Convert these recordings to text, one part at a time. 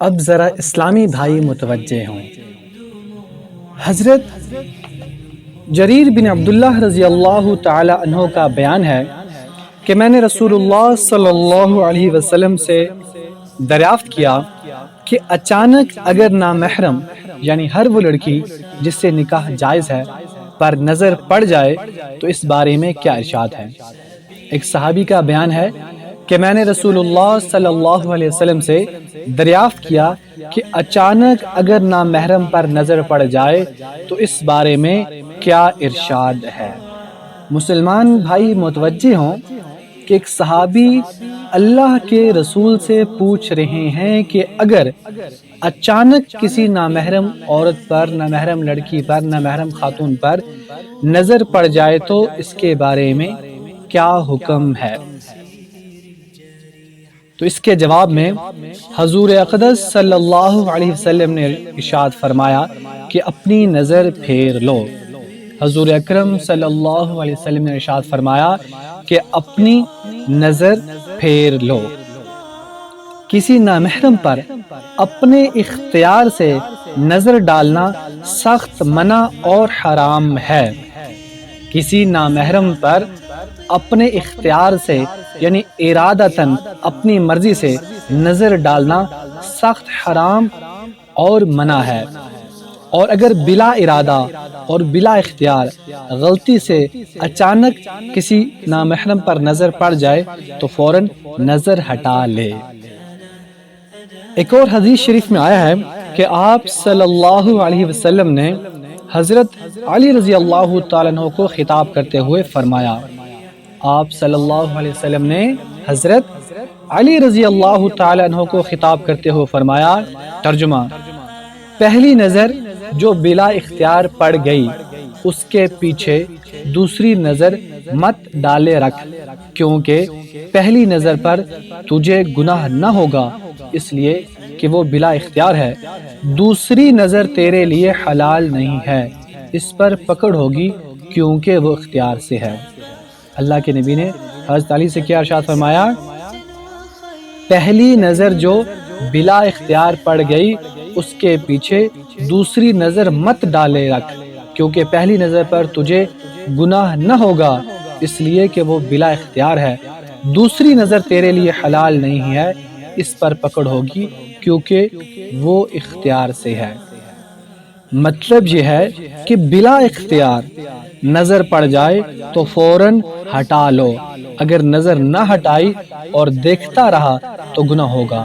اب ذرا اسلامی بھائی متوجہ ہوں۔ حضرت جریر بن عبداللہ رضی اللہ تعالی عنہ کا بیان ہے کہ میں نے رسول اللہ صلی اللہ علیہ وسلم سے دریافت کیا کہ اچانک اگر نامحرم یعنی ہر وہ لڑکی جس سے نکاح جائز ہے پر نظر پڑ جائے تو اس بارے میں کیا ارشاد ہے؟ ایک صحابی کا بیان ہے کہ میں نے رسول اللہ صلی اللہ علیہ وسلم سے دریافت کیا کہ اچانک اگر نامحرم پر نظر پڑ جائے تو اس بارے میں کیا ارشاد ہے؟ مسلمان بھائی متوجہ ہوں کہ ایک صحابی اللہ کے رسول سے پوچھ رہے ہیں کہ اگر اچانک کسی نامحرم عورت پر، نامحرم لڑکی پر، نامحرم خاتون پر نظر پڑ جائے تو اس کے بارے میں کیا حکم ہے؟ تو اس کے جواب میں حضور اقدس صلی اللہ علیہ وسلم نے ارشاد فرمایا کہ اپنی نظر پھیر لو۔ حضور اکرم صلی اللہ علیہ وسلم نے ارشاد فرمایا کہ اپنی نظر پھیر لو۔ کسی نامحرم پر اپنے اختیار سے نظر ڈالنا سخت منع اور حرام ہے۔ کسی نامحرم پر اپنے اختیار سے یعنی ارادتاً اپنی مرضی سے نظر ڈالنا سخت حرام اور منع ہے، اور اگر بلا ارادہ اور بلا اختیار غلطی سے اچانک کسی نامحرم پر نظر پڑ جائے تو فوراً نظر ہٹا لے۔ ایک اور حدیث شریف میں آیا ہے کہ آپ صلی اللہ علیہ وسلم نے حضرت علی رضی اللہ تعالیٰ عنہ کو خطاب کرتے ہوئے فرمایا، آپ صلی اللہ علیہ وسلم نے حضرت علی رضی اللہ تعالیٰ عنہ کو خطاب کرتے ہوئے فرمایا، ترجمہ: پہلی نظر جو بلا اختیار پڑ گئی اس کے پیچھے دوسری نظر مت ڈالے رکھ، کیونکہ پہلی نظر پر تجھے گناہ نہ ہوگا اس لیے کہ وہ بلا اختیار ہے، دوسری نظر تیرے لیے حلال نہیں ہے، اس پر پکڑ ہوگی کیونکہ وہ اختیار سے ہے۔ اللہ کے نبی نے حضرت علی سے کیا ارشاد فرمایا؟ پہلی نظر جو بلا اختیار پڑ گئی اس کے پیچھے دوسری نظر مت ڈالے رکھ، کیونکہ پہلی نظر پر تجھے گناہ نہ ہوگا اس لیے کہ وہ بلا اختیار ہے، دوسری نظر تیرے لیے حلال نہیں ہے، اس پر پکڑ ہوگی کیونکہ وہ اختیار سے ہے۔ مطلب یہ ہے کہ بلا اختیار نظر پڑ جائے تو فوراً ہٹا لو، اگر نظر نہ ہٹائی اور دیکھتا رہا تو گناہ ہوگا،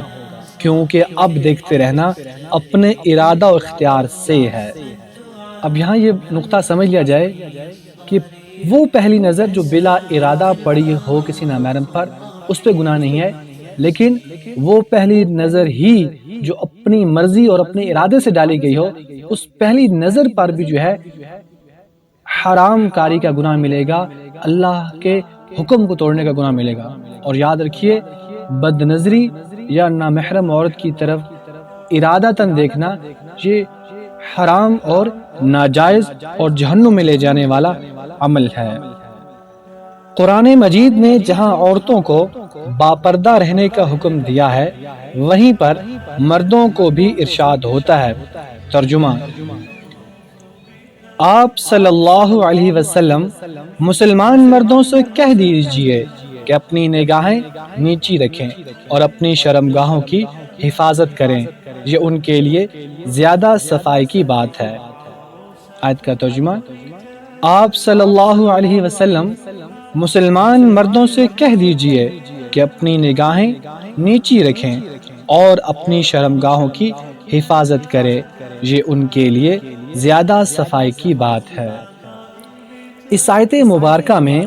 کیونکہ اب دیکھتے رہنا اپنے ارادہ و اختیار سے ہے۔ اب یہاں یہ نقطہ سمجھ لیا جائے کہ وہ پہلی نظر جو بلا ارادہ پڑی ہو کسی نامحرم پر اس پہ گناہ نہیں ہے، لیکن وہ پہلی نظر ہی جو اپنی مرضی اور اپنے ارادے سے ڈالی گئی ہو اس پہلی نظر پر بھی جو ہے حرام کاری کا گناہ ملے گا، اللہ کے حکم کو توڑنے کا گناہ ملے گا۔ اور یاد رکھیے، بد نظری یا نامحرم عورت کی طرف ارادتاً دیکھنا یہ حرام اور ناجائز اور جہنم میں لے جانے والا عمل ہے۔ قرآن مجید نے جہاں عورتوں کو باپردہ رہنے کا حکم دیا ہے وہیں پر مردوں کو بھی ارشاد ہوتا ہے۔ ترجمہ: آپ صلی اللہ علیہ وسلم مسلمان مردوں سے کہہ دیجئے کہ اپنی نگاہیں نیچی رکھیں اور اپنی شرمگاہوں کی حفاظت کریں، یہ ان کے لیے زیادہ صفائی کی بات ہے۔ آیت کا ترجمہ: آپ صلی اللہ علیہ وسلم مسلمان مردوں سے کہہ دیجئے کہ اپنی نگاہیں نیچی رکھیں اور اپنی شرمگاہوں کی حفاظت کرے، یہ ان کے لیے زیادہ صفائی کی بات ہے۔ اس آیت مبارکہ میں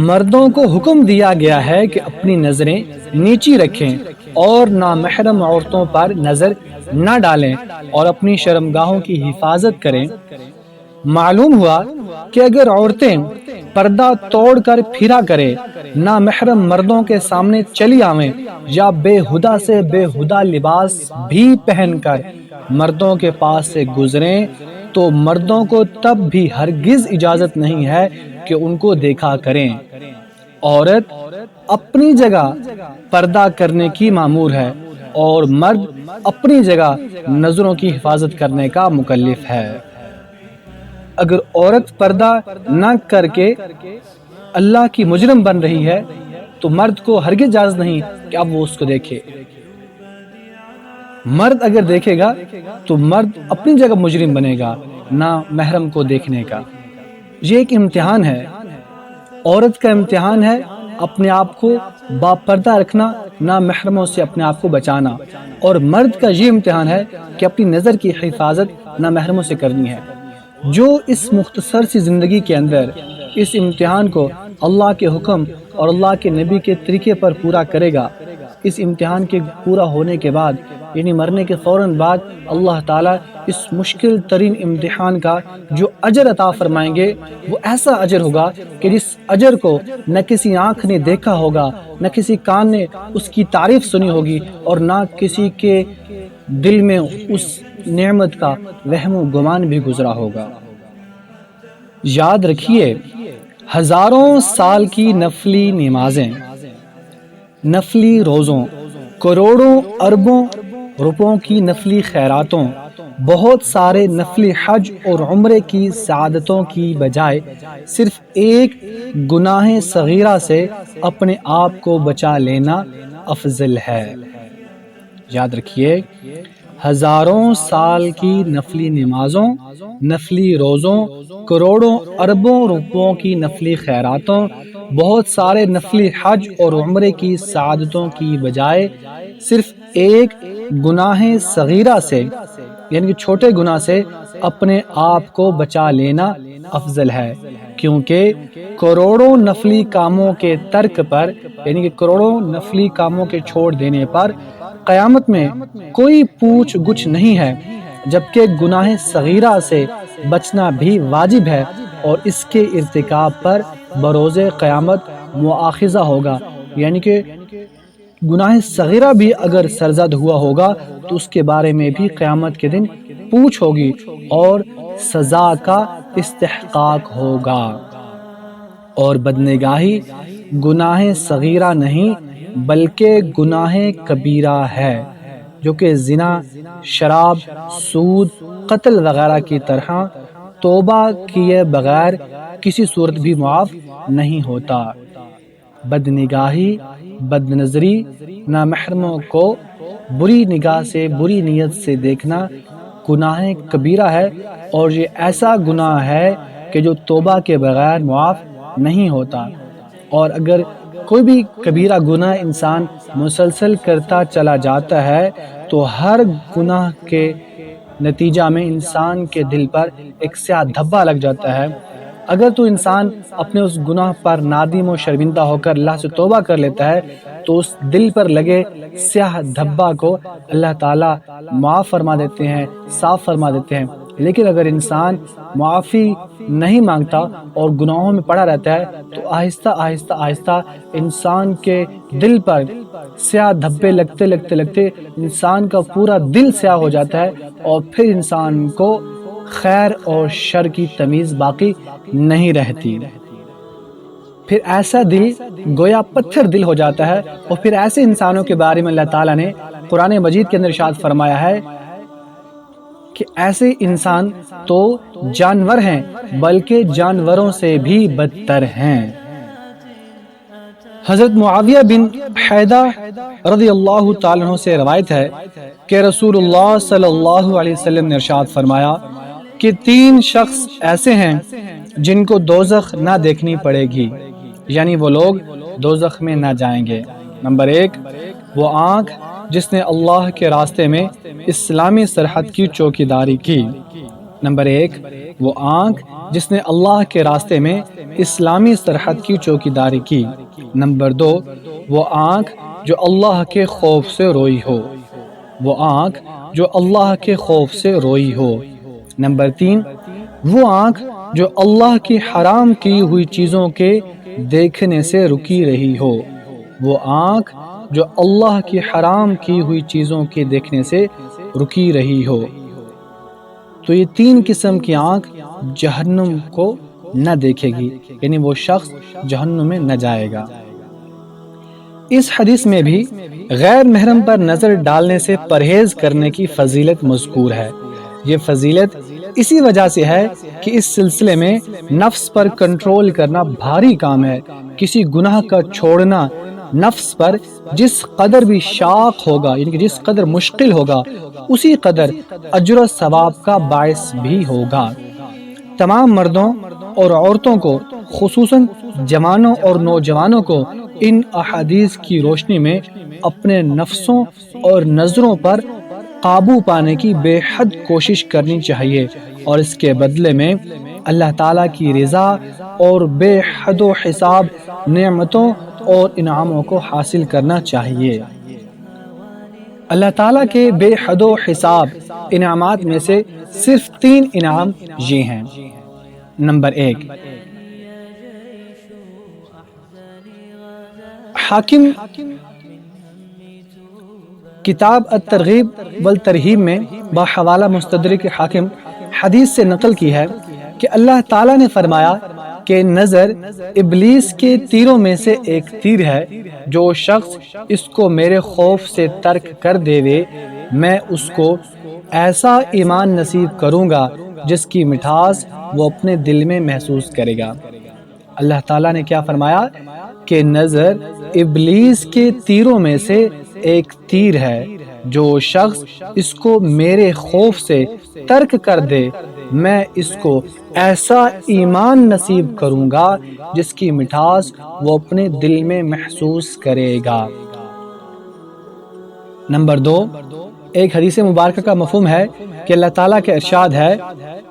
مردوں کو حکم دیا گیا ہے کہ اپنی نظریں نیچی رکھیں اور نامحرم عورتوں پر نظر نہ ڈالیں اور اپنی شرمگاہوں کی حفاظت کریں۔ معلوم ہوا کہ اگر عورتیں پردہ توڑ کر پھرا کرے، نامحرم مردوں کے سامنے چلی آویں یا بے ہدا سے بے ہدا لباس بھی پہن کر مردوں کے پاس سے گزریں تو مردوں کو تب بھی ہرگز اجازت نہیں ہے کہ ان کو دیکھا کریں۔ عورت اپنی جگہ پردہ کرنے کی مامور ہے اور مرد اپنی جگہ نظروں کی حفاظت کرنے کا مکلف ہے۔ اگر عورت پردہ نہ کر کے اللہ کی مجرم بن رہی ہے تو مرد کو ہرگز اجازت نہیں کہ اب وہ اس کو دیکھے۔ مرد اگر دیکھے گا تو مرد اپنی جگہ مجرم بنے گا، نہ محرم کو دیکھنے کا۔ یہ ایک امتحان ہے، عورت کا امتحان ہے اپنے آپ کو باپردہ رکھنا، نہ محرموں سے اپنے آپ کو بچانا، اور مرد کا یہ امتحان ہے کہ اپنی نظر کی حفاظت نہ محرموں سے کرنی ہے۔ جو اس مختصر سی زندگی کے اندر اس امتحان کو اللہ کے حکم اور اللہ کے نبی کے طریقے پر پورا کرے گا، اس امتحان کے پورا ہونے کے بعد یعنی مرنے کے فوراً بعد اللہ تعالیٰ اس مشکل ترین امتحان کا جو اجر عطا فرمائیں گے وہ ایسا اجر ہوگا کہ جس اجر کو نہ کسی آنکھ نے دیکھا ہوگا، نہ کسی کان نے اس کی تعریف سنی ہوگی، اور نہ کسی کے دل میں اس نعمت کا وہم و گمان بھی گزرا ہوگا۔ یاد رکھیے، ہزاروں سال کی نفلی نمازیں، نفلی روزوں، کروڑوں اربوں روپوں کی نفلی خیراتوں، بہت سارے نفلی حج اور عمرے کی سعادتوں کی بجائے صرف ایک گناہ صغیرہ سے اپنے آپ کو بچا لینا افضل ہے۔ یاد رکھیے، ہزاروں سال کی نفلی نمازوں، نفلی روزوں، کروڑوں اربوں روپوں کی نفلی خیراتوں، بہت سارے نفلی حج اور عمرے کی سعادتوں کی بجائے صرف ایک گناہ صغیرہ سے یعنی کہ چھوٹے گناہ سے اپنے آپ کو بچا لینا افضل ہے، کیونکہ کروڑوں نفلی کاموں کے ترک پر یعنی کہ کروڑوں نفلی کاموں کے چھوڑ دینے پر قیامت میں کوئی پوچھ گچھ نہیں ہے، جبکہ گناہ صغیرہ سے بچنا بھی واجب ہے اور اس کے ارتکاب پر بروز قیامت مواخذہ ہوگا، یعنی کہ گناہ صغیرہ بھی اگر سرزد ہوا ہوگا تو اس کے بارے میں بھی قیامت کے دن پوچھ ہوگی اور سزا کا استحقاق ہوگا۔ اور بدنگاہی گناہ صغیرہ نہیں بلکہ گناہ کبیرہ ہے، جو کہ زنا، شراب، سود، قتل وغیرہ کی طرح توبہ کیے بغیر کسی صورت بھی معاف نہیں ہوتا۔ بدنگاہی، بد نظری، نامحرموں کو بری نگاہ سے، بری نیت سے دیکھنا گناہ کبیرہ ہے، اور یہ ایسا گناہ ہے کہ جو توبہ کے بغیر معاف نہیں ہوتا۔ اور اگر کوئی بھی کبیرہ گناہ انسان مسلسل کرتا چلا جاتا ہے تو ہر گناہ کے نتیجہ میں انسان کے دل پر ایک سیاہ دھبا لگ جاتا ہے۔ اگر تو انسان اپنے اس گناہ پر نادم و شرمندہ ہو کر اللہ سے توبہ کر لیتا ہے تو اس دل پر لگے سیاہ دھبا کو اللہ تعالیٰ معاف فرما دیتے ہیں، صاف فرما دیتے ہیں۔ لیکن اگر انسان معافی نہیں مانگتا اور گناہوں میں پڑا رہتا ہے تو آہستہ آہستہ آہستہ انسان کے دل پر سیاہ دھبے لگتے انسان کا پورا دل سیاہ ہو جاتا ہے، اور پھر انسان کو خیر اور شر کی تمیز باقی نہیں رہتی۔ پھر ایسا دل گویا پتھر دل ہو جاتا ہے، اور پھر ایسے انسانوں کے بارے میں اللہ تعالیٰ نے قرآن مجید کے اندر ارشاد فرمایا ہے کہ ایسے انسان تو جانور ہیں بلکہ جانوروں سے بھی بدتر ہیں۔ حضرت معاویہ بن حیدہ رضی اللہ تعالیٰ عنہ سے روایت ہے کہ رسول اللہ صلی اللہ علیہ وسلم نے ارشاد فرمایا کہ 3 شخص ایسے ہیں جن کو دوزخ نہ دیکھنی پڑے گی، یعنی وہ لوگ دوزخ میں نہ جائیں گے۔ نمبر 1، وہ آنکھ جس نے اللہ کے راستے میں اسلامی سرحد کی چوکیداری کی۔ نمبر 1، وہ آنکھ جس نے اللہ کے راستے میں اسلامی سرحد کی چوکیداری کی۔ نمبر 2، وہ آنکھ جو اللہ کے خوف سے روئی ہو، وہ آنکھ جو اللہ کے خوف سے روئی ہو۔ نمبر 3، وہ آنکھ جو اللہ کی حرام کی ہوئی چیزوں کے دیکھنے سے رکی رہی ہو، وہ آنکھ جو اللہ کی حرام کی ہوئی چیزوں کے دیکھنے سے رکی رہی ہو۔ تو یہ 3 قسم کی آنکھ جہنم کو نہ دیکھے گی، یعنی وہ شخص جہنم میں نہ جائے گا۔ اس حدیث میں بھی غیر محرم پر نظر ڈالنے سے پرہیز کرنے کی فضیلت مذکور ہے۔ یہ فضیلت اسی وجہ سے ہے کہ اس سلسلے میں نفس پر کنٹرول کرنا بھاری کام ہے۔ کسی گناہ کا چھوڑنا نفس پر جس قدر بھی شاق ہوگا، یعنی کہ جس قدر مشکل ہوگا، اسی قدر اجر و ثواب کا باعث بھی ہوگا۔ تمام مردوں اور عورتوں کو، خصوصاً جوانوں اور نوجوانوں کو ان احادیث کی روشنی میں اپنے نفسوں اور نظروں پر قابو پانے کی بے حد کوشش کرنی چاہیے، اور اس کے بدلے میں اللہ تعالیٰ کی رضا اور بے حد و حساب نعمتوں اور انعاموں کو حاصل کرنا چاہیے۔ اللہ تعالیٰ کے بے حد و حساب انعامات میں سے صرف 3 انعام یہ ہیں۔ نمبر 1، حاکم کتاب الترغیب والترہیب میں بحوالہ مستدرک حاکم حدیث سے نقل کی ہے کہ اللہ تعالیٰ نے فرمایا کہ نظر ابلیس کے تیروں میں سے ایک تیر ہے، جو شخص اس کو میرے خوف سے ترک کر دے وے، میں اس کو ایسا ایمان نصیب کروں گا جس کی مٹھاس وہ اپنے دل میں محسوس کرے گا۔ اللہ تعالیٰ نے کیا فرمایا کہ نظر ابلیس کے تیروں میں سے ایک تیر ہے، جو شخص اس کو میرے خوف سے ترک کر دے، میں اس کو ایسا ایمان نصیب کروں گا جس کی مٹھاس وہ اپنے دل میں محسوس کرے گا۔ نمبر 2، ایک حدیث مبارکہ کا مفہوم ہے کہ اللہ تعالیٰ کا ارشاد ہے،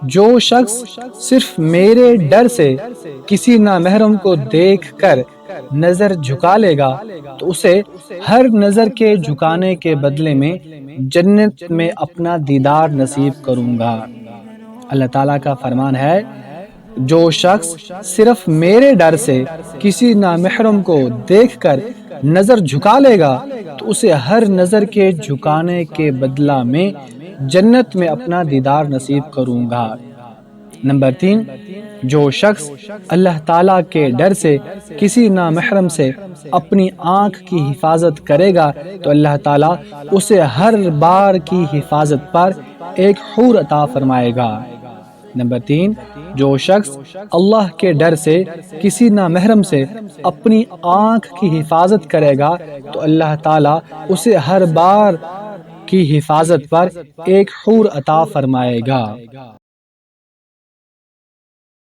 جو شخص صرف میرے ڈر سے کسی نامحرم کو دیکھ کر نظر جھکا لے گا تو اسے ہر نظر کے جھکانے کے بدلے میں جنت میں اپنا دیدار نصیب کروں گا۔ اللہ تعالیٰ کا فرمان ہے، جو شخص صرف میرے ڈر سے کسی نامحرم کو دیکھ کر نظر جھکا لے گا تو اسے ہر نظر کے جھکانے کے بدلہ میں جنت میں اپنا دیدار نصیب کروں گا۔ نمبر 3، جو شخص اللہ تعالیٰ کے ڈر سے کسی نامحرم سے اپنی آنکھ کی حفاظت کرے گا تو اللہ تعالیٰ اسے ہر بار کی حفاظت پر ایک حور عطا فرمائے گا۔ نمبر 3، جو شخص اللہ کے ڈر سے کسی نامحرم سے اپنی آنکھ کی حفاظت کرے گا تو اللہ تعالیٰ اسے ہر بار کی حفاظت پر ایک حور عطا فرمائے گا۔